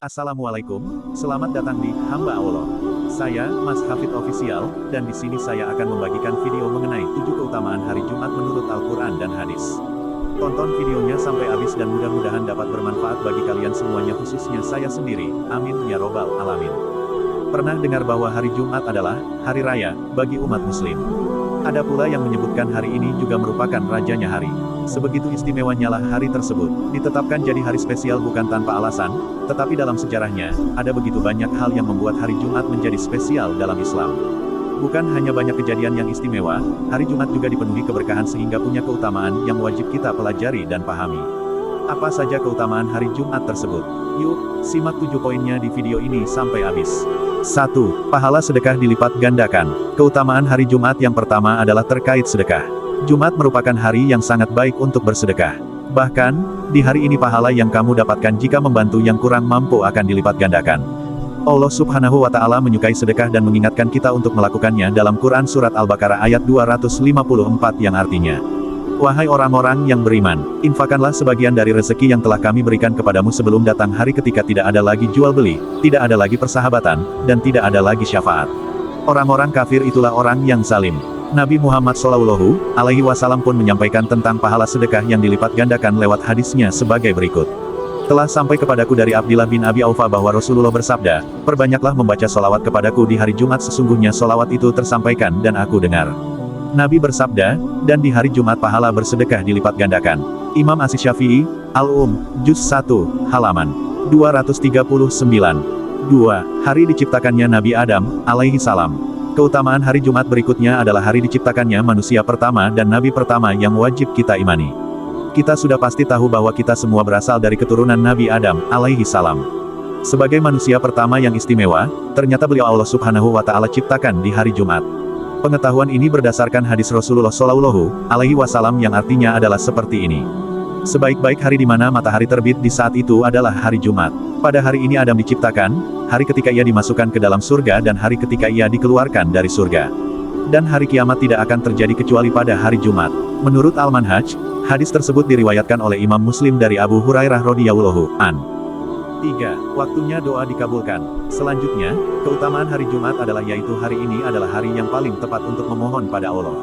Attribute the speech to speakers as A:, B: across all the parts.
A: Assalamualaikum, selamat datang di Hamba Allah. Saya, Mas Hafid Official, dan di sini saya akan membagikan video mengenai 7 keutamaan hari Jumat menurut Al-Quran dan Hadis. Tonton videonya sampai habis dan mudah-mudahan dapat bermanfaat bagi kalian semuanya khususnya saya sendiri. Amin ya robbal alamin. Pernah dengar bahwa hari Jumat adalah hari raya bagi umat muslim. Ada pula yang menyebutkan hari ini juga merupakan rajanya hari. Sebegitu istimewanya lah hari tersebut, ditetapkan jadi hari spesial bukan tanpa alasan, tetapi dalam sejarahnya, ada begitu banyak hal yang membuat hari Jumat menjadi spesial dalam Islam. Bukan hanya banyak kejadian yang istimewa, hari Jumat juga dipenuhi keberkahan sehingga punya keutamaan yang wajib kita pelajari dan pahami. Apa saja keutamaan hari Jumat tersebut? Yuk, simak 7 poinnya di video ini sampai habis. 1. Pahala sedekah dilipat gandakan. Keutamaan hari Jumat yang pertama adalah terkait sedekah. Jumat merupakan hari yang sangat baik untuk bersedekah. Bahkan, di hari ini pahala yang kamu dapatkan jika membantu yang kurang mampu akan dilipat gandakan. Allah Subhanahu wa Ta'ala menyukai sedekah dan mengingatkan kita untuk melakukannya dalam Quran Surat Al-Baqarah ayat 254 yang artinya, "Wahai orang-orang yang beriman, infakkanlah sebagian dari rezeki yang telah kami berikan kepadamu sebelum datang hari ketika tidak ada lagi jual beli, tidak ada lagi persahabatan, dan tidak ada lagi syafaat. Orang-orang kafir itulah orang yang zalim." Nabi Muhammad SAW pun menyampaikan tentang pahala sedekah yang dilipat gandakan lewat hadisnya sebagai berikut. Telah sampai kepadaku dari Abdillah bin Abi Aufa bahwa Rasulullah bersabda, "Perbanyaklah membaca solawat kepadaku di hari Jumat, sesungguhnya solawat itu tersampaikan dan aku dengar." Nabi bersabda, dan di hari Jumat pahala bersedekah dilipat gandakan. Imam Asy-Syafi'i, Juz 1, halaman 239. 2. Hari diciptakannya Nabi Adam, alaihi salam. Keutamaan hari Jumat berikutnya adalah hari diciptakannya manusia pertama dan nabi pertama yang wajib kita imani. Kita sudah pasti tahu bahwa kita semua berasal dari keturunan Nabi Adam, alaihi salam. Sebagai manusia pertama yang istimewa, ternyata beliau Allah Subhanahu wa Ta'ala ciptakan di hari Jumat. Pengetahuan ini berdasarkan hadis Rasulullah SAW yang artinya adalah seperti ini. Sebaik-baik hari di mana matahari terbit di saat itu adalah hari Jumat. Pada hari ini Adam diciptakan, hari ketika ia dimasukkan ke dalam surga dan hari ketika ia dikeluarkan dari surga. Dan hari kiamat tidak akan terjadi kecuali pada hari Jumat. Menurut Al-Manhaj, hadis tersebut diriwayatkan oleh Imam Muslim dari Abu Hurairah radhiyallahu anhu. 3. Waktunya doa dikabulkan. Selanjutnya, keutamaan hari Jumat adalah yaitu hari ini adalah hari yang paling tepat untuk memohon pada Allah.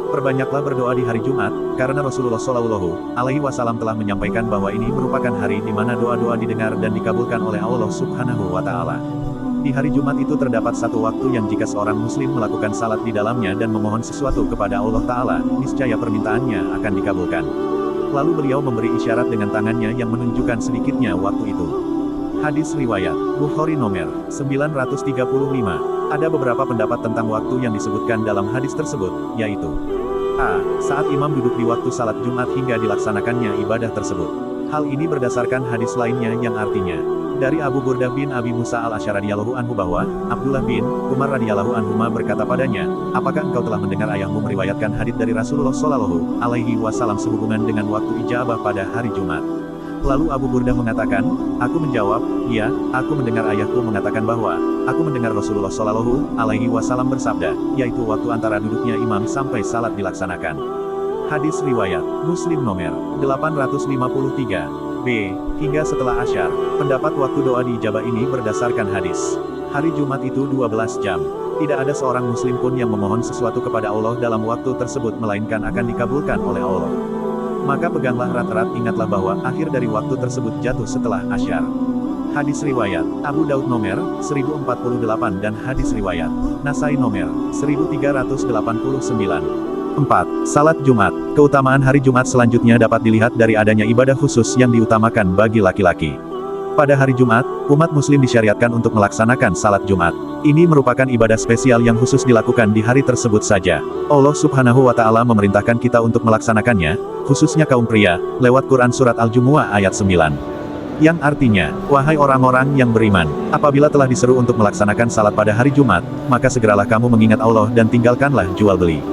A: Perbanyaklah berdoa di hari Jumat, karena Rasulullah SAW telah menyampaikan bahwa ini merupakan hari di mana doa-doa didengar dan dikabulkan oleh Allah Subhanahu wa Ta'ala. Di hari Jumat itu terdapat satu waktu yang jika seorang muslim melakukan salat di dalamnya dan memohon sesuatu kepada Allah Ta'ala, niscaya permintaannya akan dikabulkan. Lalu beliau memberi isyarat dengan tangannya yang menunjukkan sedikitnya waktu itu. Hadis riwayat Bukhari nomor 935. Ada beberapa pendapat tentang waktu yang disebutkan dalam hadis tersebut, yaitu A. Saat imam duduk di waktu salat Jumat hingga dilaksanakannya ibadah tersebut. Hal ini berdasarkan hadis lainnya yang artinya, dari Abu Burdah bin Abi Musa al-Asy'ari radhiyallahu anhu bahwa, Abdullah bin Umar radhiyallahu anhuma berkata padanya, "Apakah engkau telah mendengar ayahmu meriwayatkan hadits dari Rasulullah SAW sehubungan dengan waktu ijabah pada hari Jumat?" Lalu Abu Burdah mengatakan, "Aku menjawab, ya, aku mendengar ayahku mengatakan bahwa, aku mendengar Rasulullah SAW bersabda, yaitu waktu antara duduknya imam sampai salat dilaksanakan." Hadis riwayat Muslim nomor 853. B. Hingga setelah asyar. Pendapat waktu doa diijabah ini berdasarkan hadis. Hari Jumat itu 12 jam. Tidak ada seorang muslim pun yang memohon sesuatu kepada Allah dalam waktu tersebut melainkan akan dikabulkan oleh Allah. Maka peganglah erat-erat, ingatlah bahwa akhir dari waktu tersebut jatuh setelah asyar. Hadis riwayat Abu Daud nomor 1048 dan hadis riwayat Nasai nomor 1389. 4. Salat Jumat. Keutamaan hari Jumat selanjutnya dapat dilihat dari adanya ibadah khusus yang diutamakan bagi laki-laki. Pada hari Jumat, umat muslim disyariatkan untuk melaksanakan salat Jumat. Ini merupakan ibadah spesial yang khusus dilakukan di hari tersebut saja. Allah Subhanahu wa Ta'ala memerintahkan kita untuk melaksanakannya, khususnya kaum pria, lewat Quran Surat Al-Jumu'ah ayat 9. Yang artinya, "Wahai orang-orang yang beriman, apabila telah diseru untuk melaksanakan salat pada hari Jumat, maka segeralah kamu mengingat Allah dan tinggalkanlah jual beli.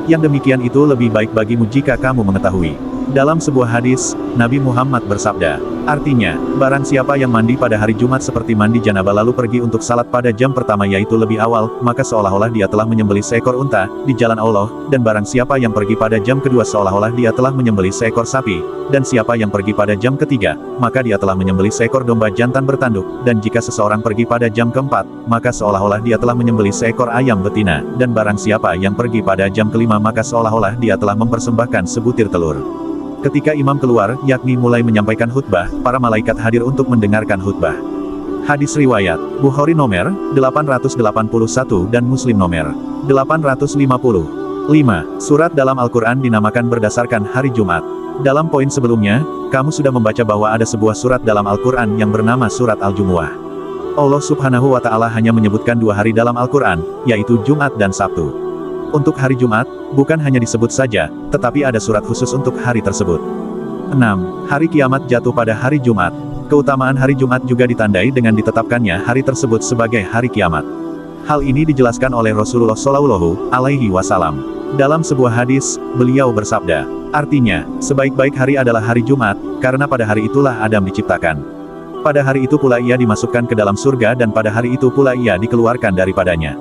A: Yang demikian itu lebih baik bagimu jika kamu mengetahui." Dalam sebuah hadis, Nabi Muhammad bersabda, Artinya, barang siapa yang mandi pada hari Jumat seperti mandi janabah lalu pergi untuk salat pada jam pertama yaitu lebih awal, maka seolah-olah dia telah menyembelih seekor unta, di jalan Allah, dan barang siapa yang pergi pada jam kedua seolah-olah dia telah menyembelih seekor sapi, dan siapa yang pergi pada jam ketiga, maka dia telah menyembelih seekor domba jantan bertanduk, dan jika seseorang pergi pada jam keempat, maka seolah-olah dia telah menyembelih seekor ayam betina, dan barang siapa yang pergi pada jam kelima maka seolah-olah dia telah mempersembahkan sebutir telur. Ketika imam keluar, yakni mulai menyampaikan khutbah, para malaikat hadir untuk mendengarkan khutbah. Hadis riwayat Bukhari nomor 881 dan Muslim nomor 850. 5. Surat dalam Al-Quran dinamakan berdasarkan hari Jumat. Dalam poin sebelumnya, kamu sudah membaca bahwa ada sebuah surat dalam Al-Quran yang bernama Surat Al-Jumu'ah. Allah Subhanahu wa Ta'ala hanya menyebutkan 2 hari dalam Al-Quran, yaitu Jumat dan Sabtu. Untuk hari Jumat, bukan hanya disebut saja, tetapi ada surat khusus untuk hari tersebut. 6. Hari kiamat jatuh pada hari Jumat. Keutamaan hari Jumat juga ditandai dengan ditetapkannya hari tersebut sebagai hari kiamat. Hal ini dijelaskan oleh Rasulullah Shallallahu Alaihi Wasallam. Dalam sebuah hadis, beliau bersabda, artinya, sebaik-baik hari adalah hari Jumat, karena pada hari itulah Adam diciptakan. Pada hari itu pula ia dimasukkan ke dalam surga dan pada hari itu pula ia dikeluarkan daripadanya.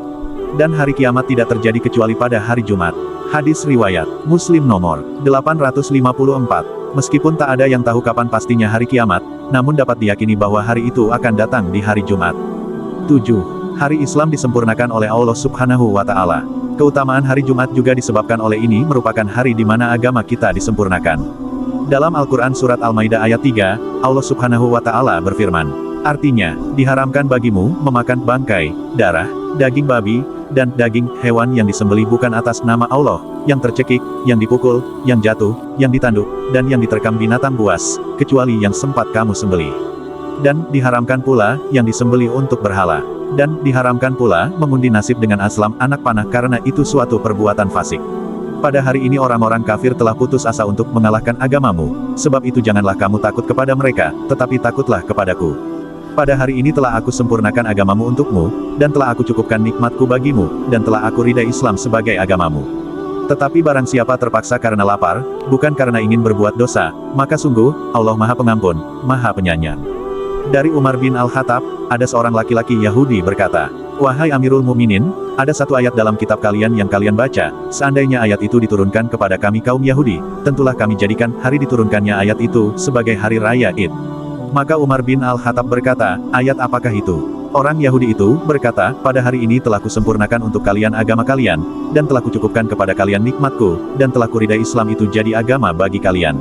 A: Dan hari kiamat tidak terjadi kecuali pada hari Jumat. Hadis riwayat Muslim nomor 854. Meskipun tak ada yang tahu kapan pastinya hari kiamat, namun dapat diyakini bahwa hari itu akan datang di hari Jumat. 7. Hari Islam disempurnakan oleh Allah Subhanahu wa Ta'ala. Keutamaan hari Jumat juga disebabkan oleh ini merupakan hari di mana agama kita disempurnakan. Dalam Al-Quran Surat Al-Maidah ayat 3, Allah Subhanahu wa Ta'ala berfirman, artinya, diharamkan bagimu memakan bangkai, darah, daging babi, dan daging hewan yang disembelih bukan atas nama Allah, yang tercekik, yang dipukul, yang jatuh, yang ditanduk, dan yang diterkam binatang buas, kecuali yang sempat kamu sembelih. Dan diharamkan pula yang disembelih untuk berhala. Dan diharamkan pula mengundi nasib dengan aslam anak panah karena itu suatu perbuatan fasik. Pada hari ini orang-orang kafir telah putus asa untuk mengalahkan agamamu, sebab itu janganlah kamu takut kepada mereka, tetapi takutlah kepadaku. Pada hari ini telah aku sempurnakan agamamu untukmu, dan telah aku cukupkan nikmatku bagimu, dan telah aku ridai Islam sebagai agamamu. Tetapi barang siapa terpaksa karena lapar, bukan karena ingin berbuat dosa, maka sungguh, Allah Maha Pengampun, Maha Penyayang. Dari Umar bin Al-Khattab, ada seorang laki-laki Yahudi berkata, wahai Amirul Mukminin, ada satu ayat dalam kitab kalian yang kalian baca, seandainya ayat itu diturunkan kepada kami kaum Yahudi, tentulah kami jadikan hari diturunkannya ayat itu sebagai hari raya Id. Maka Umar bin Al-Khattab berkata, ayat apakah itu? Orang Yahudi itu berkata, pada hari ini telah kusempurnakan untuk kalian agama kalian, dan telah kucukupkan kepada kalian nikmatku, dan telah kuridai Islam itu jadi agama bagi kalian.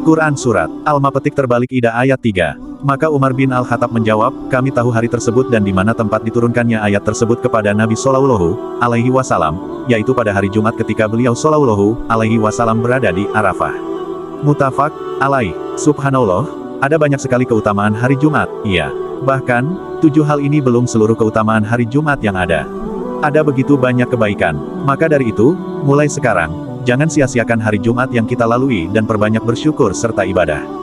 A: Quran Surat Al-Mapetik terbalik Ida ayat 3. Maka Umar bin Al-Khattab menjawab, kami tahu hari tersebut dan di mana tempat diturunkannya ayat tersebut kepada Nabi Shallallahu Alaihi Wasallam, yaitu pada hari Jumat ketika beliau Shallallahu Alaihi Wasallam berada di Arafah. Muttafaq alaih. Subhanallah. Ada banyak sekali keutamaan hari Jumat, iya. Bahkan, 7 hal ini belum seluruh keutamaan hari Jumat yang ada. Ada begitu banyak kebaikan. Maka dari itu, mulai sekarang, jangan sia-siakan hari Jumat yang kita lalui dan perbanyak bersyukur serta ibadah.